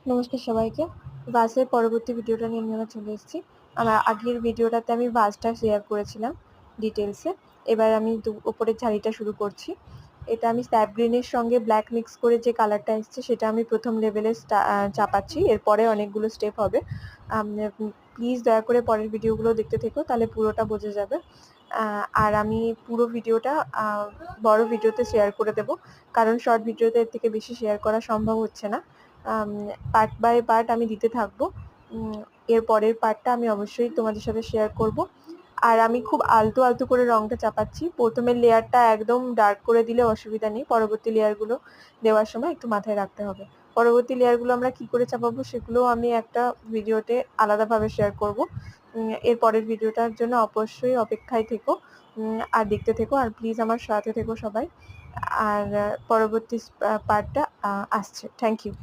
নমস্কার সবাইকে। ভাজের পরবর্তী ভিডিওটা নিয়ে আমি আবার চলে এসেছি। আমার আগের ভিডিওটাতে আমি ভাজটা শেয়ার করেছিলাম ডিটেলসে। এবার আমি উপরের ঝাড়িটা শুরু করছি। এটা আমি স্যাপ গ্রিনের সঙ্গে ব্ল্যাক মিক্স করে যে কালারটা এসছে সেটা আমি প্রথম লেভেলে চাপাচ্ছি। এরপরে অনেকগুলো স্টেপ হবে। প্লিজ দয়া করে পরের ভিডিওগুলো দেখতে থেকো, তাহলে পুরোটা বোঝা যাবে। আর আমি পুরো ভিডিওটা বড় ভিডিওতে শেয়ার করে দেব, কারণ শর্ট ভিডিওতে এর থেকে বেশি শেয়ার করা সম্ভব হচ্ছে না। পার্ট বাই পার্ট আমি দিতে থাকবো। এর পরের পার্টটা আমি অবশ্যই তোমাদের সাথে শেয়ার করব। আর আমি খুব আলতো আলতো করে রংটা চাপাচ্ছি। প্রথমের লেয়ারটা একদম ডার্ক করে দিলে অসুবিধা নেই, পরবর্তী লেয়ারগুলো দেওয়ার সময় একটু মাথায় রাখতে হবে। পরবর্তী লেয়ারগুলো আমরা কি করে চাপাবো সেগুলো আমি একটা ভিডিওতে আলাদাভাবে শেয়ার করব। এর পরের ভিডিওটার জন্য অবশ্যই অপেক্ষায় থেকো আর দেখতে থেকো, আর প্লিজ আমার সাথে থেকো সবাই। আর পরবর্তী পার্টটা আসছে। Thank you.